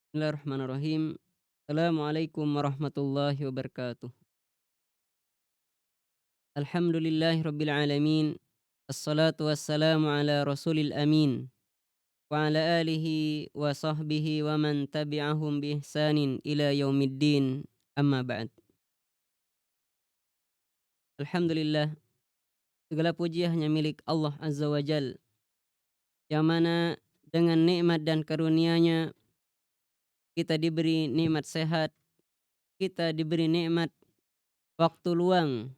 Bismillahirrahmanirrahim. Assalamualaikum warahmatullahi wabarakatuh. Alhamdulillahi rabbil alamin. Assalatu wassalamu ala rasulil amin. Wa ala alihi wa sahbihi wa man tabi'ahum bi ihsanin ila yaumiddin. Amma ba'd. Alhamdulillah, segala puji hanya milik Allah Azza wa Jal, yang mana dengan nikmat dan karunia-Nya kita diberi nikmat sehat, kita diberi nikmat waktu luang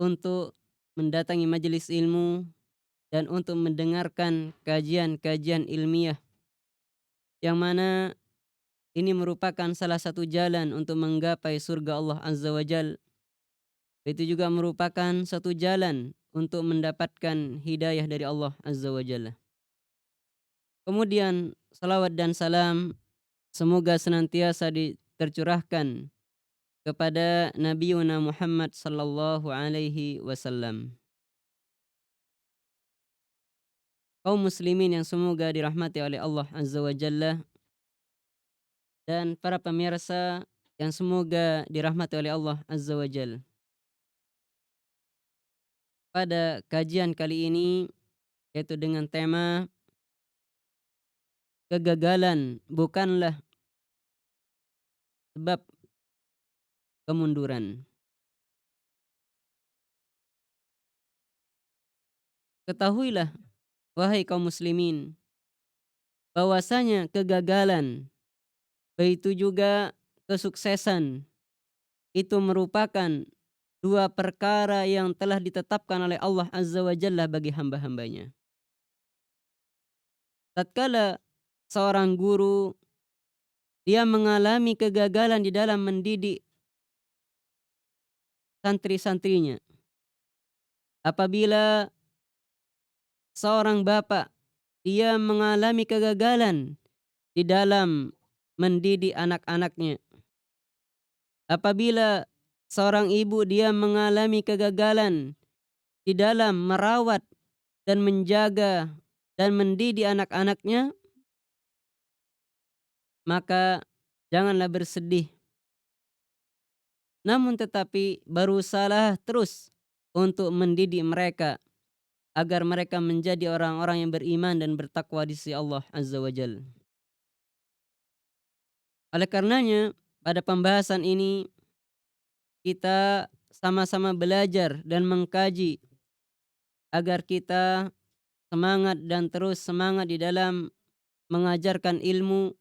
untuk mendatangi majelis ilmu dan untuk mendengarkan kajian-kajian ilmiah, yang mana ini merupakan salah satu jalan untuk menggapai surga Allah Azza wa Jal. Itu juga merupakan satu jalan untuk mendapatkan hidayah dari Allah Azza wa Jalla. Kemudian salawat dan salam semoga senantiasa tercurahkan kepada Nabi Muhammad sallallahu alaihi wasallam. Kaum muslimin yang semoga dirahmati oleh Allah Azza wa Jalla, dan para pemirsa yang semoga dirahmati oleh Allah Azza wa Jal. Pada kajian kali ini, yaitu dengan tema kegagalan bukanlah sebab kemunduran. Ketahuilah wahai kaum muslimin, bahwasanya kegagalan, begitu juga kesuksesan, itu merupakan dua perkara yang telah ditetapkan oleh Allah Azza wa Jalla bagi hamba-hambanya. Tatkala seorang guru dia mengalami kegagalan di dalam mendidik santri-santrinya, apabila seorang bapak dia mengalami kegagalan di dalam mendidik anak-anaknya, apabila seorang ibu dia mengalami kegagalan di dalam merawat dan menjaga dan mendidik anak-anaknya, maka janganlah bersedih, namun tetapi berusahalah terus untuk mendidik mereka agar mereka menjadi orang-orang yang beriman dan bertakwa di sisi Allah Azza wa Jal. Oleh karenanya, pada pembahasan ini kita sama-sama belajar dan mengkaji agar kita semangat dan terus semangat di dalam mengajarkan ilmu,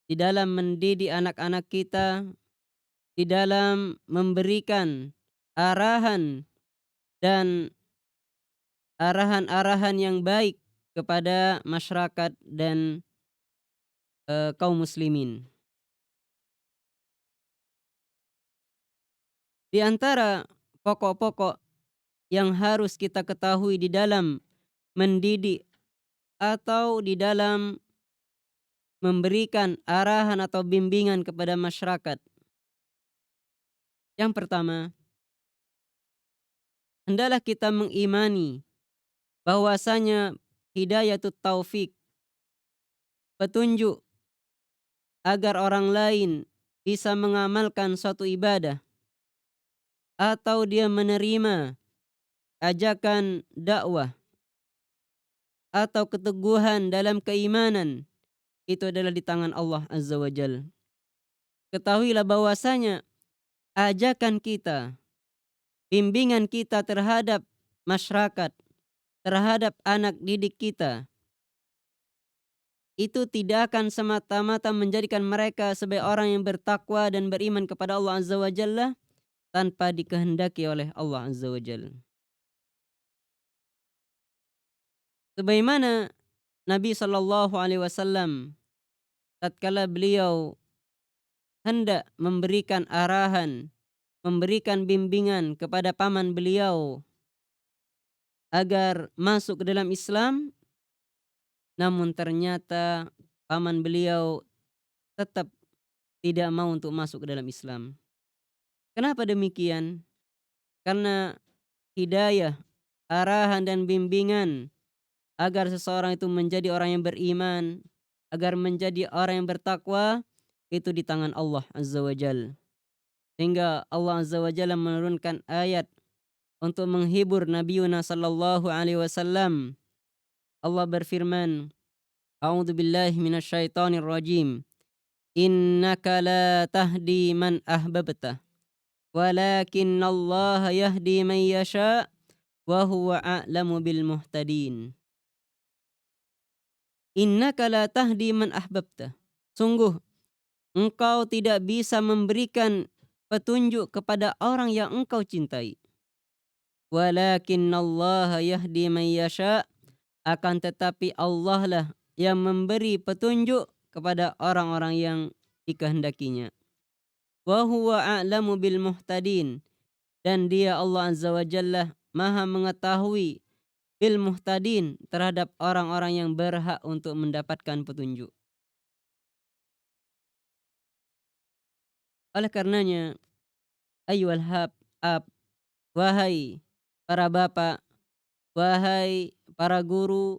di dalam mendidik anak-anak kita, di dalam memberikan arahan dan arahan-arahan yang baik kepada masyarakat dan kaum muslimin. Di antara pokok-pokok yang harus kita ketahui di dalam mendidik atau di dalam memberikan arahan atau bimbingan kepada masyarakat. Yang pertama, hendaklah kita mengimani bahwasanya hidayatut taufik, petunjuk agar orang lain bisa mengamalkan suatu ibadah atau dia menerima ajakan dakwah atau keteguhan dalam keimanan, itu adalah di tangan Allah Azza wa Jal. Ketahuilah bahwasanya ajakan kita, bimbingan kita terhadap masyarakat, terhadap anak didik kita, itu tidak akan semata-mata menjadikan mereka sebagai orang yang bertakwa dan beriman kepada Allah Azza wa Jalla tanpa dikehendaki oleh Allah Azza wa Jalla. Sebagaimana Nabi Shallallahu Alaihi Wasallam tatkala beliau hendak memberikan arahan, memberikan bimbingan kepada paman beliau agar masuk ke dalam Islam, namun ternyata paman beliau tetap tidak mau untuk masuk ke dalam Islam. Kenapa demikian? Karena hidayah, arahan dan bimbingan agar seseorang itu menjadi orang yang beriman, agar menjadi orang yang bertakwa itu di tangan Allah Azza wa Jalla. Sehingga Allah Azza wa Jalla menurunkan ayat untuk menghibur Nabi Yuna sallallahu alaihi wasallam. Allah berfirman, A'udzu billahi minasyaitonir rajim. Innaka la tahdi man ahbabta, walakinnallaha yahdi man yasha wa huwa a'lamu bil muhtadin. Innaka la tahdi man ahbabta. Sungguh engkau tidak bisa memberikan petunjuk kepada orang yang engkau cintai. Walakinnallaha yahdi man yasha, akan tetapi Allah lah yang memberi petunjuk kepada orang-orang yang dikehendakinya. Wa huwa a'lamu bil muhtadin, dan dia Allah Azza wa Jalla maha mengetahui bil muhtadin terhadap orang-orang yang berhak untuk mendapatkan petunjuk. Oleh karenanya, ayyuhal ab, wahai para bapak, wahai para guru,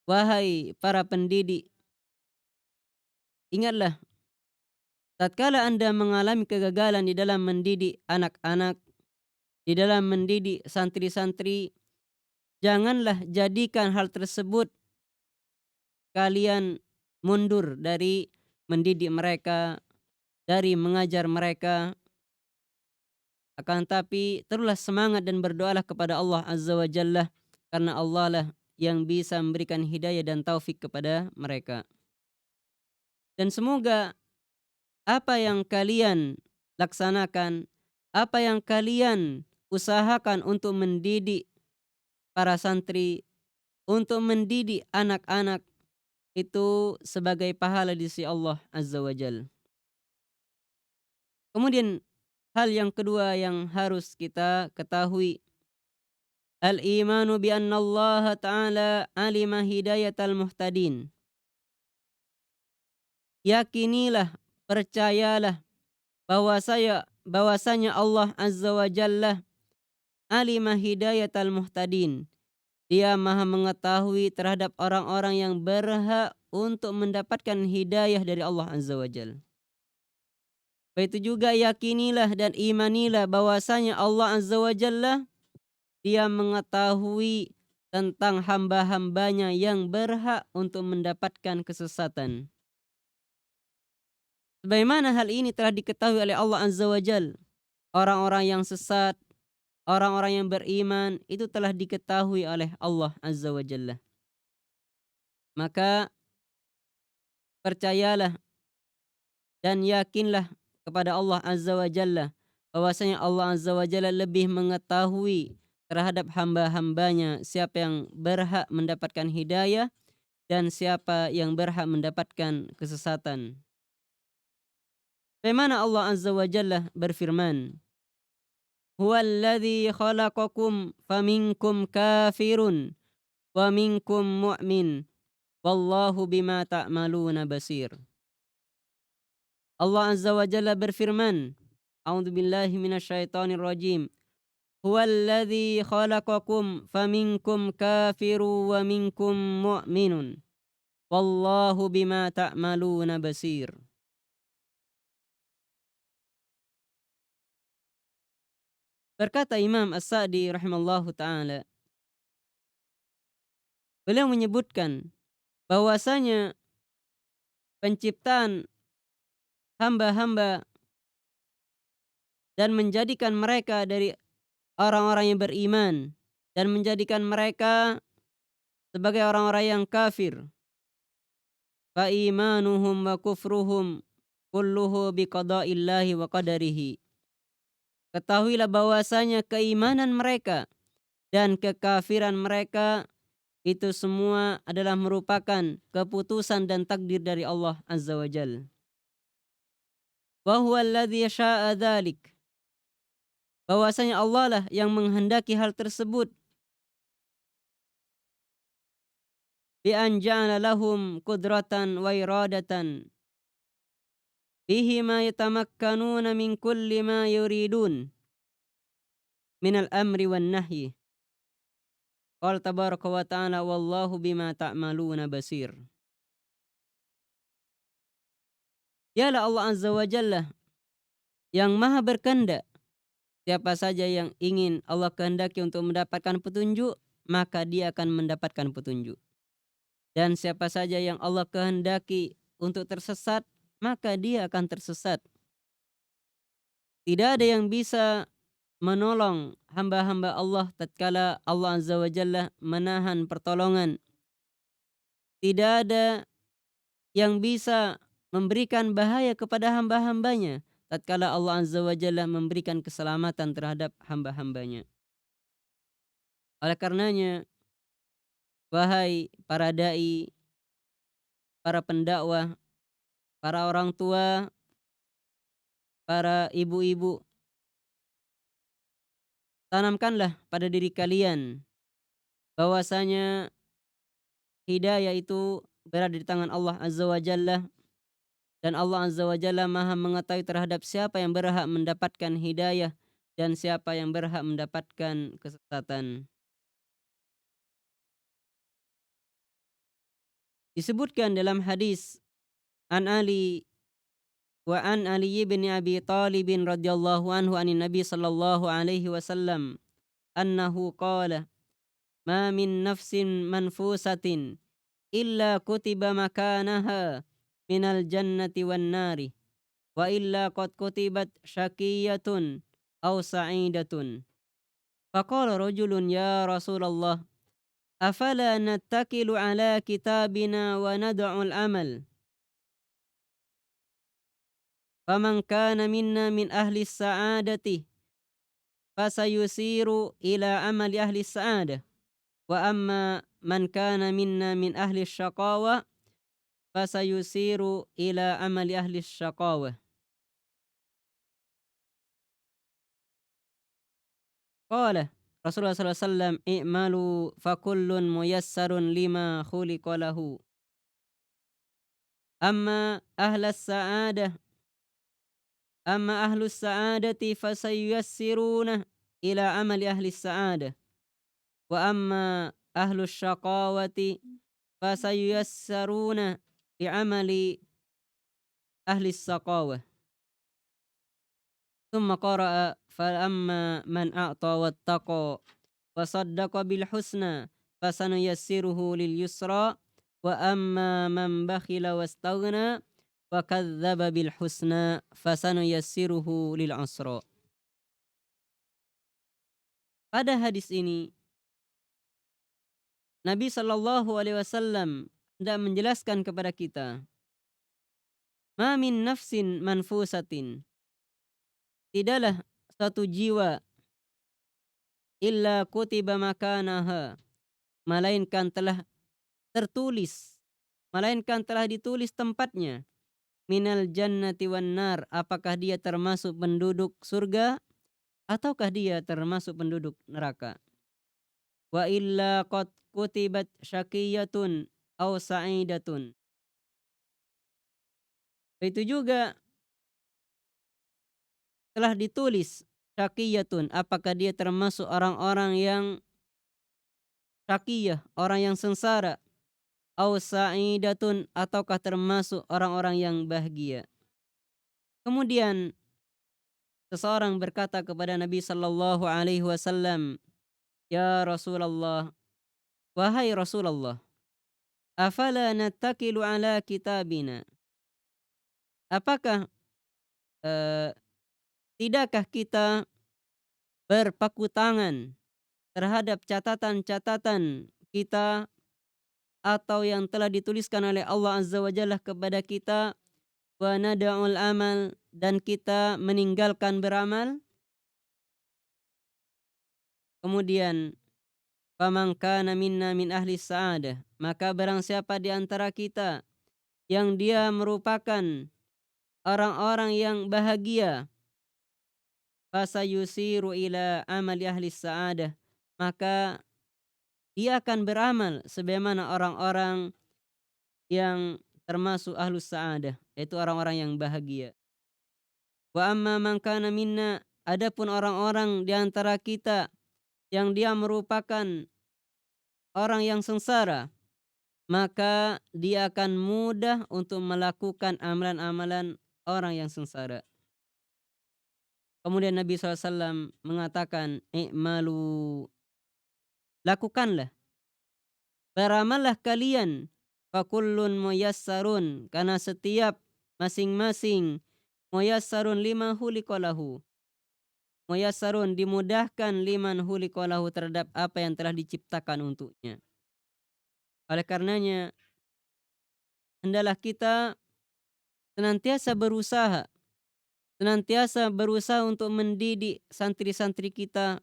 wahai para pendidik, ingatlah tatkala Anda mengalami kegagalan di dalam mendidik anak-anak, di dalam mendidik santri-santri, janganlah jadikan hal tersebut kalian mundur dari mendidik mereka, dari mengajar mereka, akan tapi teruslah semangat dan berdoalah kepada Allah Azza wa Jalla, karena Allah lah yang bisa memberikan hidayah dan taufik kepada mereka. Dan semoga apa yang kalian laksanakan, apa yang kalian usahakan untuk mendidik para santri, untuk mendidik anak-anak, itu sebagai pahala di sisi Allah Azza wa Jalla. Kemudian hal yang kedua yang harus kita ketahui, al-imanu bi anna Allah Ta'ala alima hidayatal muhtadin. Yakinilah, percayalah bahwasanya Allah Azza wa Jalla alima hidayatal muhtadin. Dia maha mengetahui terhadap orang-orang yang berhak untuk mendapatkan hidayah dari Allah Azza wa Jalla. Begitu juga yakinilah dan imanilah bahwasanya Allah Azza wa Jalla dia mengetahui tentang hamba-hambanya yang berhak untuk mendapatkan kesesatan. Sebagaimana hal ini telah diketahui oleh Allah Azza wa Jalla, orang-orang yang sesat, orang-orang yang beriman itu telah diketahui oleh Allah Azza wa Jalla. Maka percayalah dan yakinlah kepada Allah Azza wa Jalla bahwasanya Allah Azza wa Jalla lebih mengetahui terhadap hamba-hambanya siapa yang berhak mendapatkan hidayah dan siapa yang berhak mendapatkan kesesatan. Bagaimana Allah Azza wa Jalla berfirman, Huwallazi khalaqakum faminkum kafirun wa minkum mu'min wallahu bima ta'maluna basir. Allah Azza wa Jalla berfirman, A'udzu billahi minasyaitonir rajim. Huwallazi khalaqakum faminkum kafiru wa minkum mu'minun wallahu bima ta'maluna basir. Berkata Imam As-Sa'di rahimallahu taala, beliau menyebutkan bahwasanya penciptaan hamba-hamba dan menjadikan mereka dari orang-orang yang beriman dan menjadikan mereka sebagai orang-orang yang kafir. Fa imanuhum wa kufruhum kulluhu biqada'illahi wa qadarihi. Ketahuilah bahwasanya keimanan mereka dan kekafiran mereka itu semua adalah merupakan keputusan dan takdir dari Allah Azza wa Jalla. Wa huwa alladhi syaa dzalik. Bahwasanya Allah lah yang menghendaki hal tersebut. Bi an ja'ala lahum qudratan wa iradatan bihi ma yatamakkanuna min kulli ma yuridun min al-amri wan nahyi. Qala tabaraka wa ta'ala wallahu bima ta'maluna basir. Dialah Allah Azza wa Jalla yang maha berkehendak. Siapa saja yang ingin Allah kehendaki untuk mendapatkan petunjuk, maka dia akan mendapatkan petunjuk. Dan siapa saja yang Allah kehendaki untuk tersesat, maka dia akan tersesat. Tidak ada yang bisa menolong hamba-hamba Allah tatkala Allah Azza wa Jalla menahan pertolongan. Tidak ada yang bisa memberikan bahaya kepada hamba-hambanya tatkala Allah Azza wa Jalla memberikan keselamatan terhadap hamba-hambanya. Oleh karenanya, wahai para dai, para pendakwah, para orang tua, para ibu-ibu, tanamkanlah pada diri kalian bahwasanya hidayah itu berada di tangan Allah Azza wa Jalla, dan Allah Azza wa Jalla Maha mengetahui terhadap siapa yang berhak mendapatkan hidayah dan siapa yang berhak mendapatkan kesesatan. Disebutkan dalam hadis an Ali an Ali bin Abi Talib radhiyallahu anhu anin Nabi sallallahu alaihi wasallam annahu qala ma min nafsin manfusatin illa kutiba makanaha minal jannati wan nari wa illa qad kutibat syaqiyatun aw sa'idatun. Faqala rajulun ya Rasulullah afala nattakilu ala kitabina wa nad'ul amal. Faman kana minna min ahli sa'adati fasayusiru ila amali ahli sa'adah wa amma man kana minna min ahli syaqawa fasayusiru ila amali ahli syaqawah. Qala Rasulullah sallallahu alaihi wasallam i'malu fakullun muyassarun lima khuliqa lahu. Amma ahlas sa'adah amma ahlus sa'adati fasayuyassiruna ila amali ahli sa'adah wa amma ahlus syaqawati fasayuyassaruna li amali ahli syaqawah. Thumma qara'a fa amma man a'ta wattaqa wa saddaqa bil husna fasanuyassiruhu lil yusra wa amma man bakhila wastaghna wa kadzdzaba bil husna fasanuyassiruhu lil usra. Pada hadis ini Nabi sallallahu alaihi wasallam hendak menjelaskan kepada kita, ma min nafsin manfusatin, tidaklah satu jiwa illa kutiba makanaha, melainkan telah tertulis, melainkan telah ditulis tempatnya, minal jannati wan nar, apakah dia termasuk penduduk surga ataukah dia termasuk penduduk neraka. Wa illa qad kutibat syaqiyatun aw sa'idatun. Itu juga telah ditulis syaqiyatun, apakah dia termasuk orang-orang yang syaqiyah, orang yang sengsara, aw sa'idatun, ataukah termasuk orang-orang yang bahagia. Kemudian seseorang berkata kepada Nabi sallallahu alaihi wasallam, "Ya Rasulullah, wahai Rasulullah, afala nattakilu ala kitabina?" Apakah eh, tidakkah kita berpaku tangan terhadap catatan-catatan kita atau yang telah dituliskan oleh Allah Azza wa Jalla kepada kita, wa nada'ul amal, dan kita meninggalkan beramal? Kemudian faman kana minna min ahli sa'adah, maka barang siapa di antara kita yang dia merupakan orang-orang yang bahagia, fasayusiru ila amali ahli sa'adah, maka dia akan beramal sebagaimana orang-orang yang termasuk ahlus sa'adah, yaitu orang-orang yang bahagia. Wa amma man kana minna, adapun orang-orang di antara kita yang dia merupakan orang yang sengsara, maka dia akan mudah untuk melakukan amalan-amalan orang yang sengsara. Kemudian Nabi SAW mengatakan, "I'malu," lakukanlah, beramallah kalian, fakullun muyassarun, karena setiap masing-masing muyassarun lima khuliqa lahu. Muyassarun dimudahkan liman khuliqa lahu, terhadap apa yang telah diciptakan untuknya. Oleh karenanya hendaklah kita senantiasa berusaha untuk mendidik santri-santri kita,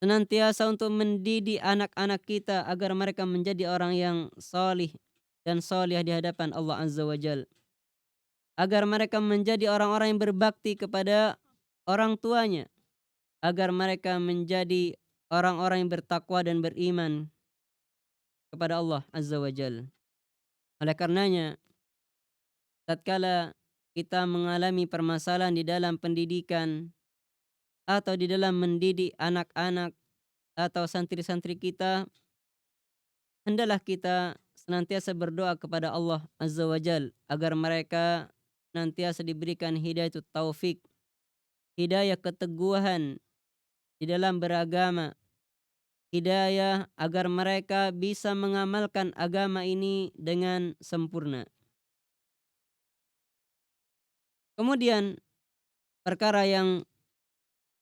senantiasa untuk mendidik anak-anak kita agar mereka menjadi orang yang salih dan salihah di hadapan Allah Azza wa Jal. Agar mereka menjadi orang-orang yang berbakti kepada orang tuanya. Agar mereka menjadi orang-orang yang bertakwa dan beriman kepada Allah Azza wa Jal. Oleh karenanya, tatkala kita mengalami permasalahan di dalam pendidikan atau di dalam mendidik anak-anak atau santri-santri kita, hendaklah kita senantiasa berdoa kepada Allah Azza wa Jal agar mereka senantiasa diberikan hidayah taufik, hidayah keteguhan di dalam beragama, hidayah agar mereka bisa mengamalkan agama ini dengan sempurna. Kemudian perkara yang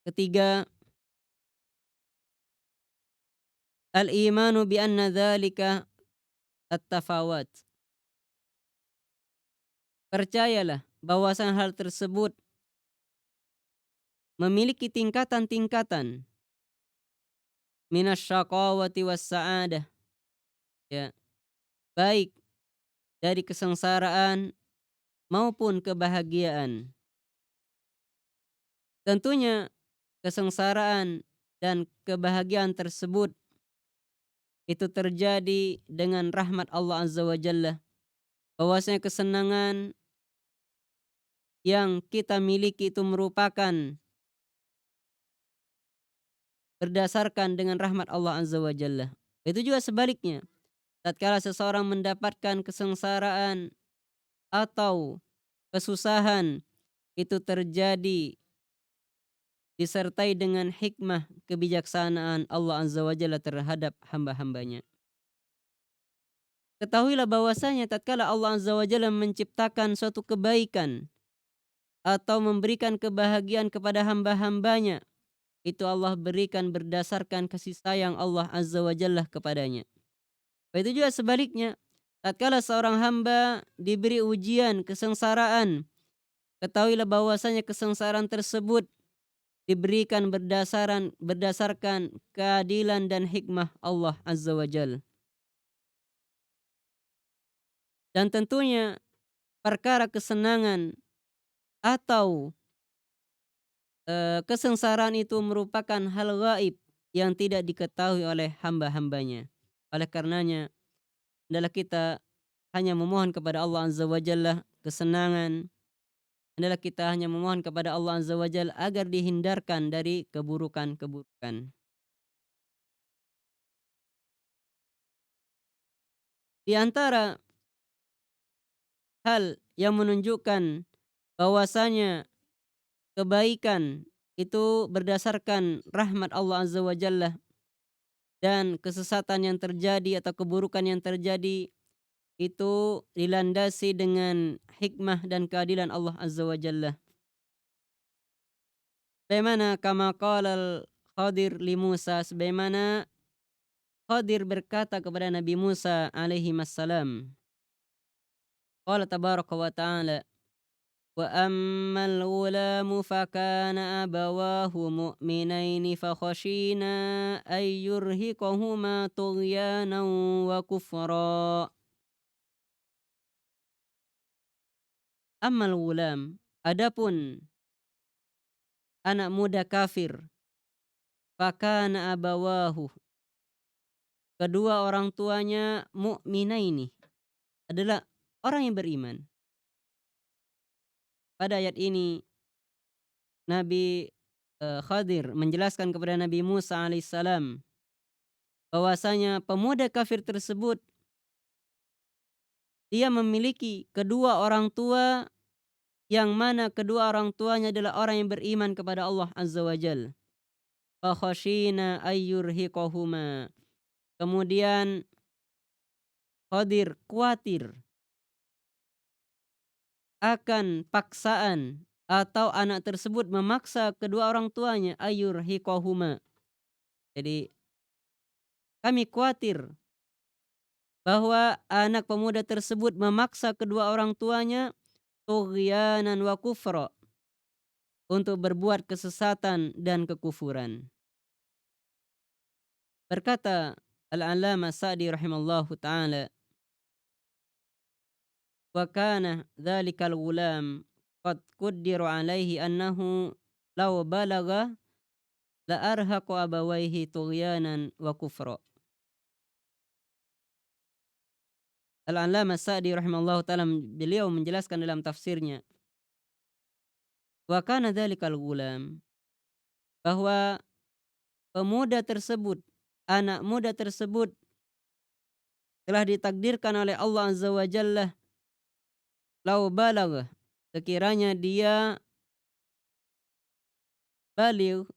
ketiga, al-imanu bi anna dzalika at-tafawat. Percayalah bahwasan hal tersebut memiliki tingkatan-tingkatan, minasyaqawati was-sa'adah, ya, baik dari kesengsaraan maupun kebahagiaan. Tentunya kesengsaraan dan kebahagiaan tersebut itu terjadi dengan rahmat Allah Azza wa Jalla. Bahwasanya kesenangan yang kita miliki itu merupakan berdasarkan dengan rahmat Allah Azza wa Jalla. Itu juga sebaliknya. Tatkala seseorang mendapatkan kesengsaraan atau kesusahan, itu terjadi disertai dengan hikmah kebijaksanaan Allah Azza wa Jalla terhadap hamba-hambanya. Ketahuilah bahwasanya tatkala Allah Azza wa Jalla menciptakan suatu kebaikan atau memberikan kebahagiaan kepada hamba-hambanya, itu Allah berikan berdasarkan kasih sayang Allah Azza wa Jalla kepadanya. Begitu juga sebaliknya, tatkala seorang hamba diberi ujian, kesengsaraan, ketahuilah bahwasanya kesengsaraan tersebut diberikan berdasarkan keadilan dan hikmah Allah Azza wa Jalla. Dan tentunya perkara kesenangan atau kesengsaraan itu merupakan hal gaib yang tidak diketahui oleh hamba-hambanya. Oleh karenanya hendaklah kita hanya memohon kepada Allah Azza wa Jalla kesenangan, hendaklah kita hanya memohon kepada Allah Azza wa Jalla agar dihindarkan dari keburukan-keburukan. Di antara hal yang menunjukkan bahwasanya kebaikan itu berdasarkan rahmat Allah Azza wa Jalla dan kesesatan yang terjadi atau keburukan yang terjadi itu dilandasi dengan hikmah dan keadilan Allah Azza wa Jalla. Sebagaimana kama qalal Khadir li Musa, sebagaimana Khadir berkata kepada Nabi Musa alaihi wassalam. Qala tabaraka wa ta'ala, wa ammal ghulamu fakana abawahu mu'minaini fakhashina ay yurhiqahuma tughyanan wa kufra. Ammal ghulam, adapun anak muda kafir, fakana abawahu, kedua orang tuanya mu'minaini, adalah orang yang beriman. Pada ayat ini Nabi Khadir menjelaskan kepada Nabi Musa alaihissalam bahwasanya pemuda kafir tersebut dia memiliki kedua orang tua yang mana kedua orang tuanya adalah orang yang beriman kepada Allah Azza wa Jal. Fa khashina ayyurhiqahuma. Kemudian Khadir khawatir akan paksaan atau anak tersebut memaksa kedua orang tuanya, ayyurhiqahuma. Jadi kami khawatir bahwa anak pemuda tersebut memaksa kedua orang tuanya tughyanan wa kufra, untuk berbuat kesesatan dan kekufuran. Berkata Al-Allamah Sa'di rahimallahu taala, "Wa kana dzalikal ghulam qad qaddara alaihi annahu law balagha la arhaqa abawaihi tughyanan wa kufra." Al-Allamah Sa'di rahimallahu taala beliau menjelaskan dalam tafsirnya, "Wa kana dzalikal ghulam," bahwa pemuda tersebut, anak muda tersebut telah ditakdirkan oleh Allah Azza wa Jalla, lau balagha, sekiranya dia baligh,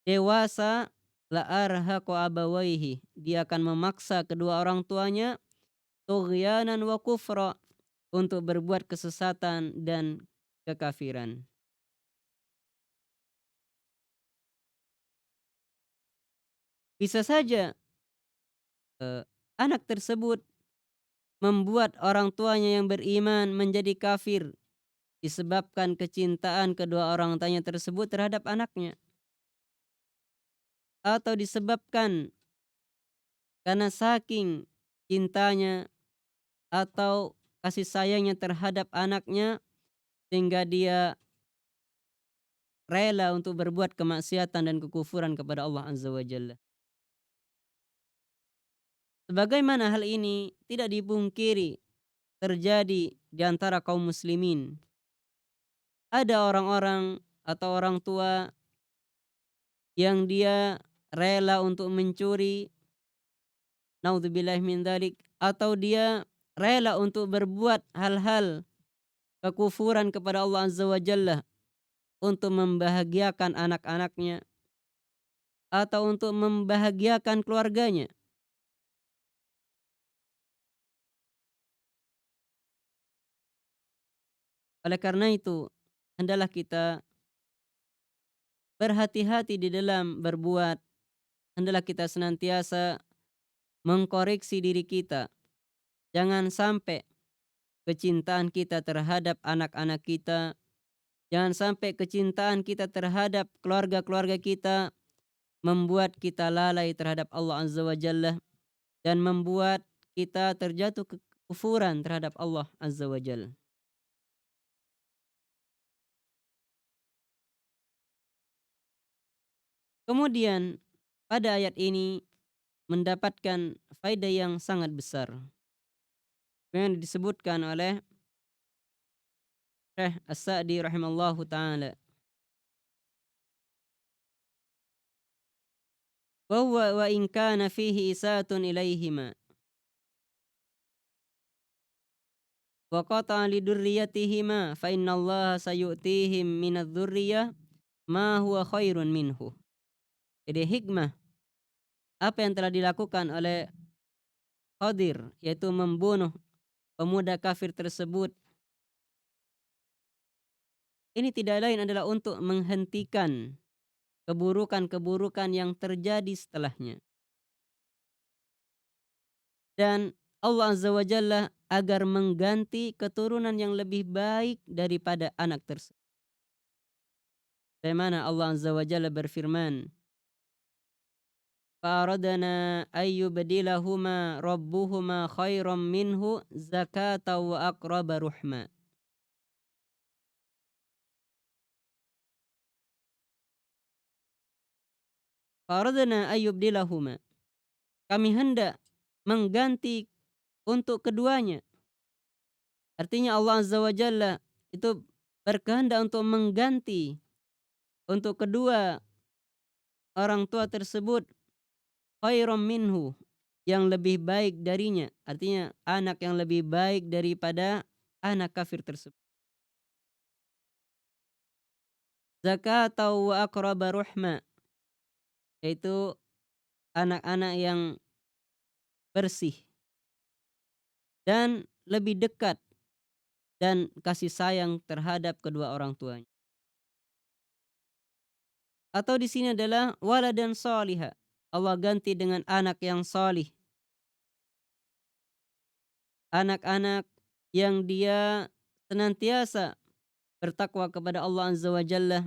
dewasa, la arhaqa abawaihi, dia akan memaksa kedua orang tuanya tughyanan wa kufra, untuk berbuat kesesatan dan kekafiran. Bisa saja anak tersebut membuat orang tuanya yang beriman menjadi kafir disebabkan kecintaan kedua orang tuanya tersebut terhadap anaknya, atau disebabkan karena saking cintanya atau kasih sayangnya terhadap anaknya sehingga dia rela untuk berbuat kemaksiatan dan kekufuran kepada Allah Azza wa Jalla. Sebagaimana hal ini tidak dipungkiri terjadi di antara kaum muslimin. Ada orang-orang atau orang tua yang dia rela untuk mencuri, naudzubillah min dzalik, atau dia rela untuk berbuat hal-hal kekufuran kepada Allah Azza wa Jalla untuk membahagiakan anak-anaknya atau untuk membahagiakan keluarganya. Oleh karena itu, hendaklah kita berhati-hati di dalam berbuat, hendaklah kita senantiasa mengkoreksi diri kita. Jangan sampai kecintaan kita terhadap anak-anak kita, jangan sampai kecintaan kita terhadap keluarga-keluarga kita membuat kita lalai terhadap Allah Azza wa Jalla dan membuat kita terjatuh ke kekufuran terhadap Allah Azza wa Jalla. Kemudian pada ayat ini mendapatkan faedah yang sangat besar yang disebutkan oleh Syekh As-Sa'di rahimallahu taala. Wa huwa wa in kana fihi isatun ilaihima wa qata'a li dzurriyyatihima fa innallaha sayu'tihim minadz-dzurriyyah ma huwa khairun minhu. Jadi hikmah apa yang telah dilakukan oleh Khadir, yaitu membunuh pemuda kafir tersebut, ini tidak lain adalah untuk menghentikan keburukan-keburukan yang terjadi setelahnya. Dan Allah Azza wa Jalla agar mengganti keturunan yang lebih baik daripada anak tersebut. Bagaimana Allah Azza wa Jalla berfirman, "Faradana ayyubdilahuma rabbuhuma khairam minhu zakata wa aqraba ruhma." Faradana ayyubdilahuma. Kami hendak mengganti untuk keduanya. Artinya Allah Azza wa Jalla itu berkehendak untuk mengganti untuk kedua orang tua tersebut khairam minhu, yang lebih baik darinya. Artinya anak yang lebih baik daripada anak kafir tersebut. zakata wa aqraba ruhma, yaitu anak-anak yang bersih dan lebih dekat dan kasih sayang terhadap kedua orang tuanya. Atau di sini adalah waladan shaliha. Allah ganti dengan anak yang salih, anak-anak yang dia senantiasa bertakwa kepada Allah Azza wa Jalla,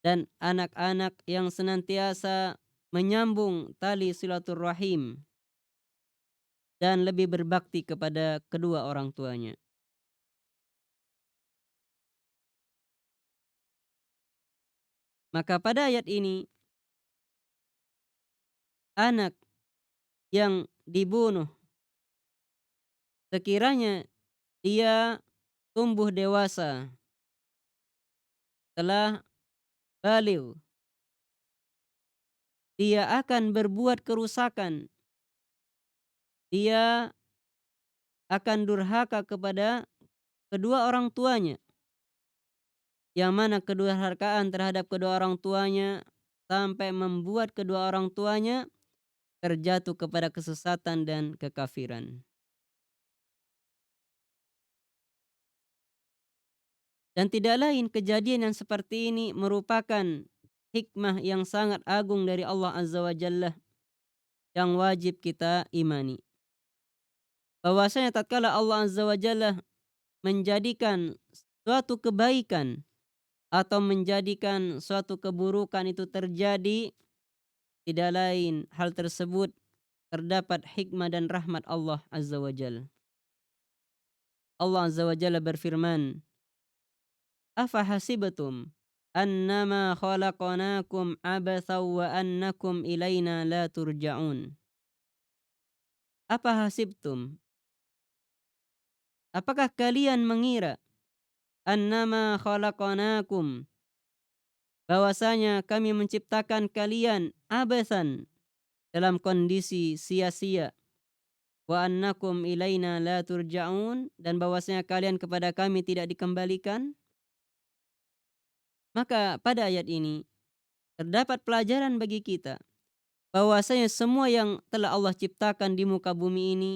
dan anak-anak yang senantiasa menyambung tali silaturrahim dan lebih berbakti kepada kedua orang tuanya. Maka pada ayat ini, anak yang dibunuh sekiranya dia tumbuh dewasa, telah baligh, dia akan berbuat kerusakan, dia akan durhaka kepada kedua orang tuanya, yang mana kedurhakaan terhadap kedua orang tuanya sampai membuat kedua orang tuanya terjatuh kepada kesesatan dan kekafiran. Dan tidak lain kejadian yang seperti ini merupakan hikmah yang sangat agung dari Allah Azza wa Jalla yang wajib kita imani. Bahwasanya tatkala Allah Azza wa Jalla menjadikan suatu kebaikan atau menjadikan suatu keburukan itu terjadi, tidak lain hal tersebut terdapat hikmah dan rahmat Allah Azza wa Jalla. Allah Azza wa Jalla berfirman, "Afahasibatum annama khalaqnakum abatsaw wa annakum ilaina la turja'un." Apa hasibtum? Apakah kalian mengira annama khalaqnakum, bahwasanya kami menciptakan kalian abatsan, dalam kondisi sia-sia, wa annakum ilaina la turja'un, dan bahwasanya kalian kepada kami tidak dikembalikan? Maka pada ayat ini terdapat pelajaran bagi kita bahwasanya semua yang telah Allah ciptakan di muka bumi ini,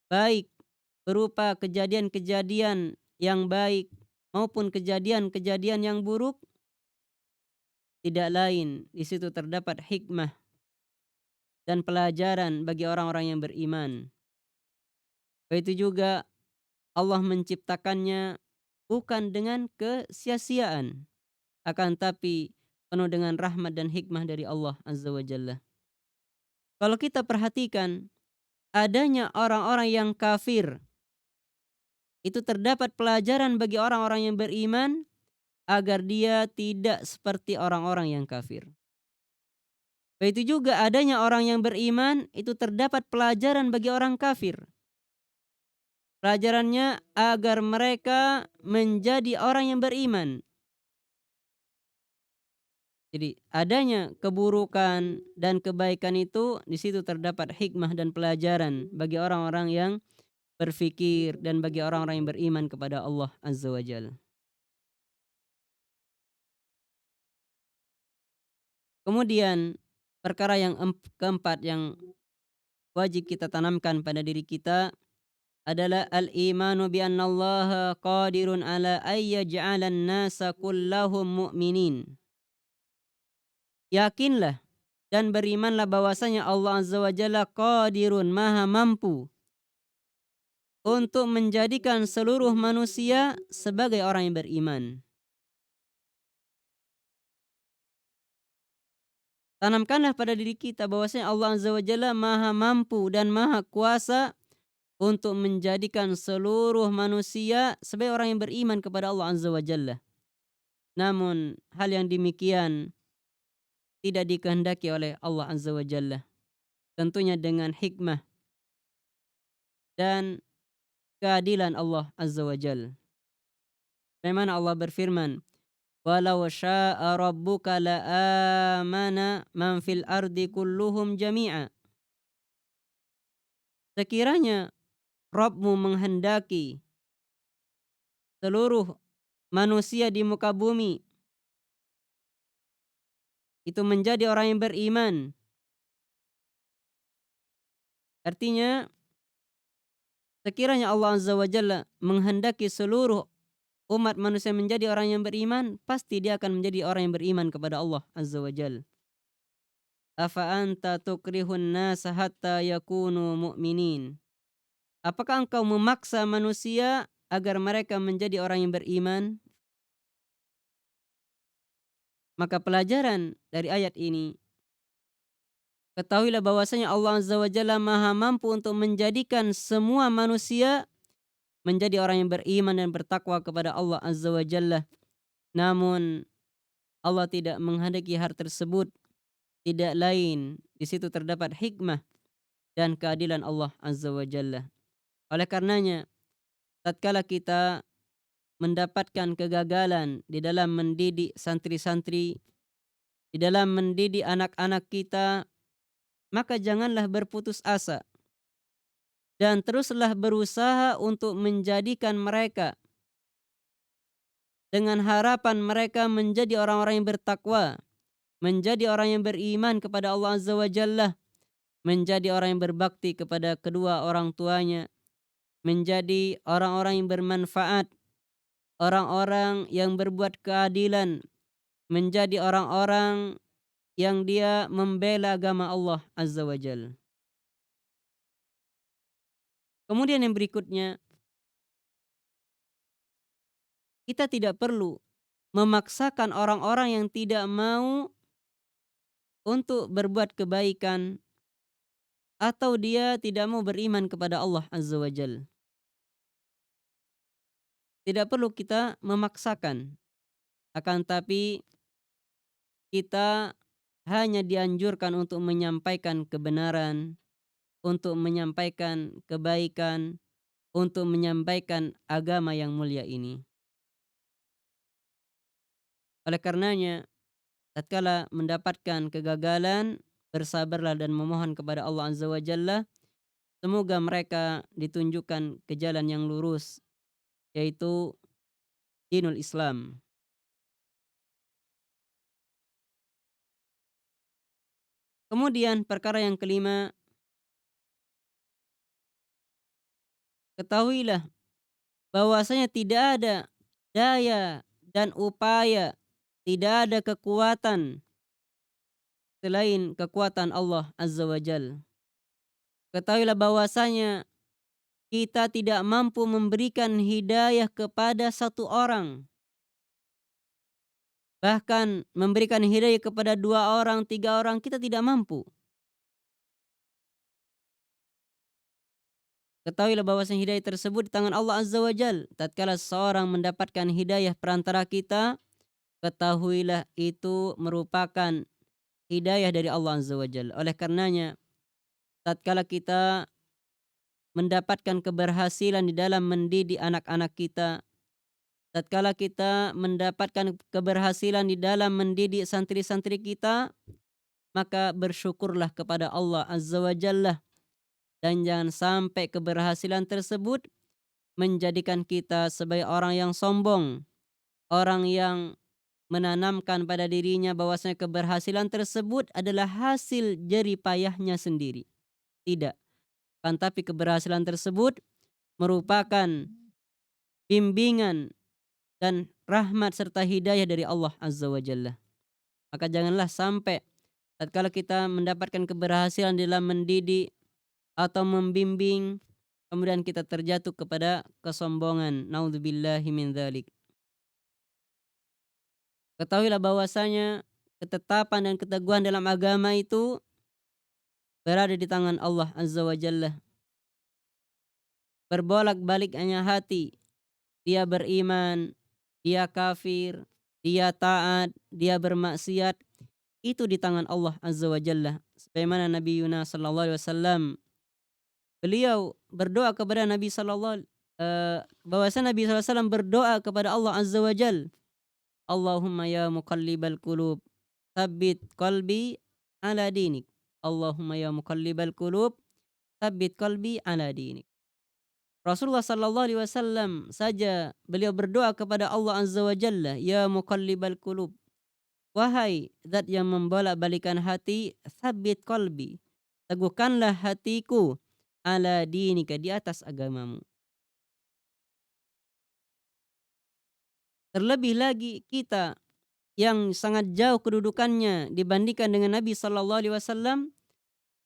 baik berupa kejadian-kejadian yang baik maupun kejadian-kejadian yang buruk, tidak lain di situ terdapat hikmah dan pelajaran bagi orang-orang yang beriman. Begitu juga Allah menciptakannya bukan dengan kesia-siaan, akan tapi penuh dengan rahmat dan hikmah dari Allah Azza wa Jalla. Kalau kita perhatikan adanya orang-orang yang kafir, itu terdapat pelajaran bagi orang-orang yang beriman agar dia tidak seperti orang-orang yang kafir. Begitu juga adanya orang yang beriman, itu terdapat pelajaran bagi orang kafir. Pelajarannya agar mereka menjadi orang yang beriman. Jadi adanya keburukan dan kebaikan itu, di situ terdapat hikmah dan pelajaran bagi orang-orang yang berfikir dan bagi orang-orang yang beriman kepada Allah Azza wa Jalla. Kemudian perkara yang keempat yang wajib kita tanamkan pada diri kita adalah al-imanu bi annallaha qadirun ala ay yaj'alan nasa kullahum mu'minin. Yakinlah dan berimanlah bahwasanya Allah Azza wa Jalla qadirun, maha mampu untuk menjadikan seluruh manusia sebagai orang yang beriman. Tanamkanlah pada diri kita bahwasanya Allah Azza wa Jalla maha mampu dan maha kuasa untuk menjadikan seluruh manusia sebagai orang yang beriman kepada Allah Azza wa Jalla. Namun hal yang demikian tidak dikehendaki oleh Allah Azza wa Jalla. Tentunya dengan hikmah dan keadilan Allah Azza wa Jalla. Bagaimana Allah berfirman, "Walau syaa rabbuka la'amana man fil ardi kulluhum jami'a." Sekiranya Rabbmu menghendaki seluruh manusia di muka bumi itu menjadi orang yang beriman. Artinya, sekiranya Allah Azza wa Jalla menghendaki seluruh umat manusia menjadi orang yang beriman, pasti dia akan menjadi orang yang beriman kepada Allah Azza wa Jalla. Afa anta tukrihun nasa hatta yakunu mu'minin. Apakah engkau memaksa manusia agar mereka menjadi orang yang beriman? Maka pelajaran dari ayat ini, ketahuilah bahwasanya Allah Azza wa Jalla Maha mampu untuk menjadikan semua manusia menjadi orang yang beriman dan bertakwa kepada Allah Azza wa Jalla. Namun Allah tidak menghendaki hal tersebut, tidak lain di situ terdapat hikmah dan keadilan Allah Azza wa Jalla. Oleh karenanya, tatkala kita mendapatkan kegagalan di dalam mendidik santri-santri, di dalam mendidik anak-anak kita, maka janganlah berputus asa dan teruslah berusaha untuk menjadikan mereka dengan harapan mereka menjadi orang-orang yang bertakwa, menjadi orang yang beriman kepada Allah Azza wa Jalla, menjadi orang yang berbakti kepada kedua orang tuanya, menjadi orang-orang yang bermanfaat, orang-orang yang berbuat keadilan, menjadi orang-orang yang dia membela agama Allah Azza wa Jalla. Kemudian yang berikutnya, kita tidak perlu memaksakan orang-orang yang tidak mau untuk berbuat kebaikan atau dia tidak mau beriman kepada Allah Azza wa Jalla. Tidak perlu kita memaksakan, akan tapi kita hanya dianjurkan untuk menyampaikan kebenaran, untuk menyampaikan kebaikan, untuk menyampaikan agama yang mulia ini. Oleh karenanya, tatkala mendapatkan kegagalan, bersabarlah dan memohon kepada Allah Azza wa Jalla, semoga mereka ditunjukkan ke jalan yang lurus, yaitu dinul Islam. Kemudian perkara yang kelima, ketahuilah bahwasanya tidak ada daya dan upaya, tidak ada kekuatan selain kekuatan Allah Azza wa Jalla. Ketahuilah bahwasanya kita tidak mampu memberikan hidayah kepada satu orang. Bahkan memberikan hidayah kepada 2 orang, 3 orang, kita tidak mampu. Ketahuilah bahwasanya hidayah tersebut di tangan Allah Azza wa Jalla. Tatkala seorang mendapatkan hidayah perantara kita, ketahuilah itu merupakan hidayah dari Allah Azza wa Jalla. Oleh karenanya, tatkala kita mendapatkan keberhasilan di dalam mendidik anak-anak kita, tatkala kita mendapatkan keberhasilan di dalam mendidik santri-santri kita, maka bersyukurlah kepada Allah Azza wa Jalla dan jangan sampai keberhasilan tersebut menjadikan kita sebagai orang yang sombong, orang yang menanamkan pada dirinya bahwasanya keberhasilan tersebut adalah hasil jerih payahnya sendiri. Tidak, kan tapi keberhasilan tersebut merupakan bimbingan dan rahmat serta hidayah dari Allah Azza wa Jalla. Maka janganlah sampai tatkala kita mendapatkan keberhasilan dalam mendidik atau membimbing, kemudian kita terjatuh kepada kesombongan. Naudzubillahi min dzalik. Ketahuilah bahwasanya ketetapan dan keteguhan dalam agama itu berada di tangan Allah Azza wa Jalla. Berbolak-baliknya hati, dia beriman, dia kafir, dia taat, dia bermaksiat, itu di tangan Allah Azza wa Jalla. Sebagaimana Nabi Yunus sallallahu alaihi wasallam, beliau berdoa kepada Nabi sallallahu bahwasanya Nabi sallallahu alaihi wasallam berdoa kepada Allah Azza wa Jalla, Allahumma ya muqallibal qulub, tsabbit qalbi ala dinik. Allahumma ya muqallibal qulub, tsabbit qalbi ala dinik. Rasulullah sallallahu alaihi wasallam saja beliau berdoa kepada Allah Azza wa Jalla, ya muqallibal qulub, Wahai zat yang membolak-balikan hati, tsabbit qalbi. Teguhkanlah hatiku ala dinika, di atas agamamu. Terlebih lagi kita yang sangat jauh kedudukannya dibandingkan dengan Nabi sallallahu alaihi wasallam,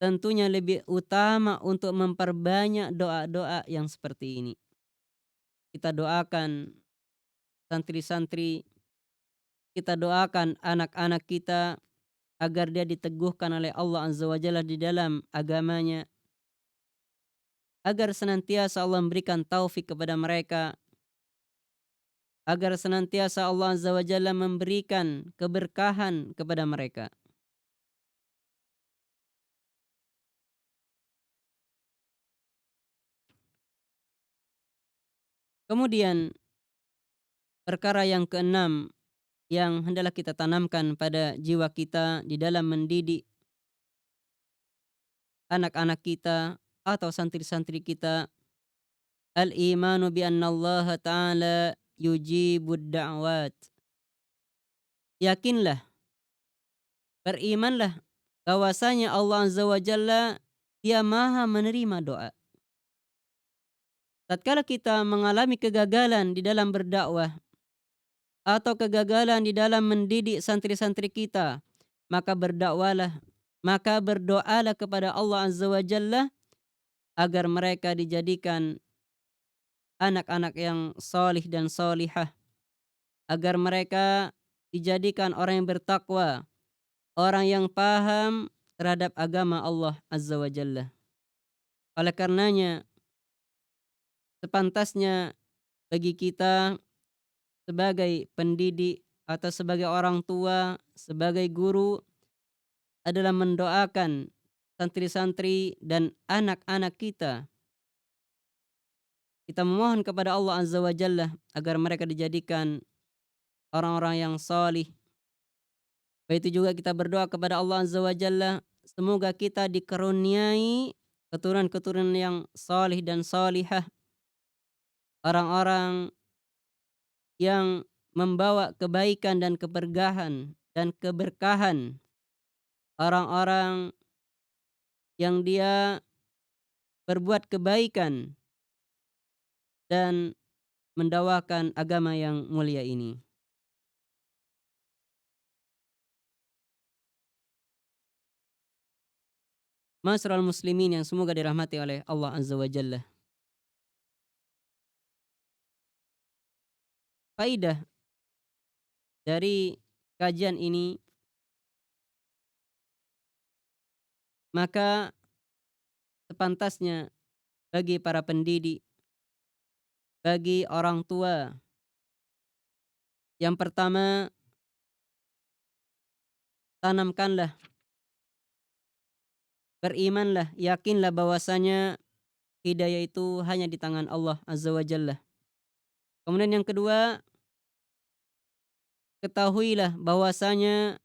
tentunya lebih utama untuk memperbanyak doa-doa yang seperti ini. Kita doakan santri-santri, kita doakan anak-anak kita agar dia diteguhkan oleh Allah Azza wa Jalla di dalam agamanya, agar senantiasa Allah memberikan taufik kepada mereka, agar senantiasa Allah Azza wa Jalla memberikan keberkahan kepada mereka. Kemudian perkara yang keenam yang hendaklah kita tanamkan pada jiwa kita di dalam mendidik anak-anak kita atau santri-santri kita, al-imanu bi anna Allah Ta'ala yujibud da'wat. Yakinlah, berimanlah bahwasanya Allah Azza wa Jalla Dia Maha menerima doa. Tatkala kita mengalami kegagalan di dalam berdakwah atau kegagalan di dalam mendidik santri-santri kita, maka berdakwalah, maka berdoalah kepada Allah Azza wa Jalla agar mereka dijadikan anak-anak yang solih dan solihah, agar mereka dijadikan orang yang bertakwa, orang yang paham terhadap agama Allah Azza wa Jalla. Oleh karenanya, sepantasnya bagi kita sebagai pendidik atau sebagai orang tua, sebagai guru adalah mendoakan santri-santri dan anak-anak kita. Kita memohon kepada Allah Azza wa Jalla agar mereka dijadikan orang-orang yang salih. Begitu juga kita berdoa kepada Allah Azza wa Jalla, semoga kita dikaruniai keturunan-keturunan yang salih dan salihah, orang-orang yang membawa kebaikan dan keberkahan dan keberkahan, orang-orang yang dia berbuat kebaikan dan mendakwakan agama yang mulia ini. Masyarul muslimin yang semoga dirahmati oleh Allah Azza wa Jalla. Faidah dari kajian ini, maka sepantasnya bagi para pendidik, bagi orang tua, yang pertama, tanamkanlah, berimanlah, yakinlah bahwasanya hidayah itu hanya di tangan Allah Azza wa Jalla. Kemudian yang kedua, ketahuilah bahwasanya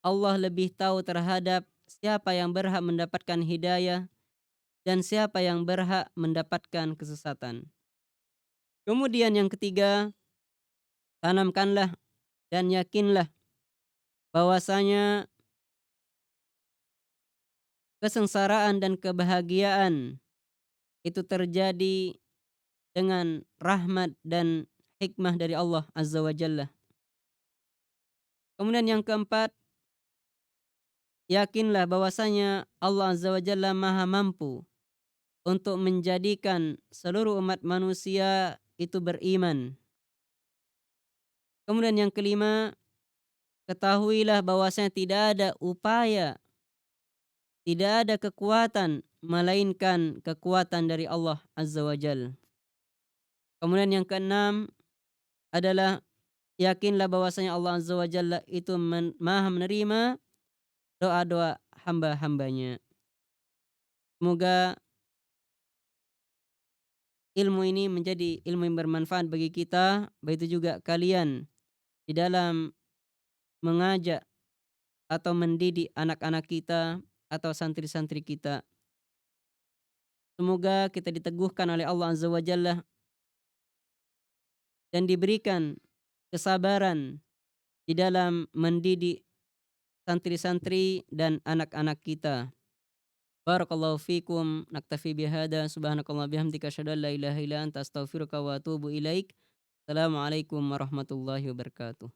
Allah lebih tahu terhadap siapa yang berhak mendapatkan hidayah dan siapa yang berhak mendapatkan kesesatan. Kemudian yang ketiga, tanamkanlah dan yakinlah bahwasanya kesengsaraan dan kebahagiaan itu terjadi dengan rahmat dan hikmah dari Allah Azza wa Jalla. Kemudian yang keempat, yakinlah bahwasanya Allah Azza wa Jalla Maha mampu untuk menjadikan seluruh umat manusia itu beriman. Kemudian yang kelima, ketahuilah bahwasanya tidak ada upaya, tidak ada kekuatan melainkan kekuatan dari Allah Azza wa Jalla. Kemudian yang keenam adalah yakinlah bahwasanya Allah Azza wa Jalla itu Maha menerima doa-doa hamba-hambanya. Semoga ilmu ini menjadi ilmu yang bermanfaat bagi kita, begitu juga kalian di dalam mengajak atau mendidik anak-anak kita atau santri-santri kita. Semoga kita diteguhkan oleh Allah Azza wa Jalla dan diberikan kesabaran di dalam mendidik santri-santri dan anak-anak kita. Barakallahu fikum, naktafi bihada, subhanakallah bihamdika asyhadu an la ilaha illa anta astaghfiruka wa atubu ilaik. Assalamualaikum warahmatullahi wabarakatuh.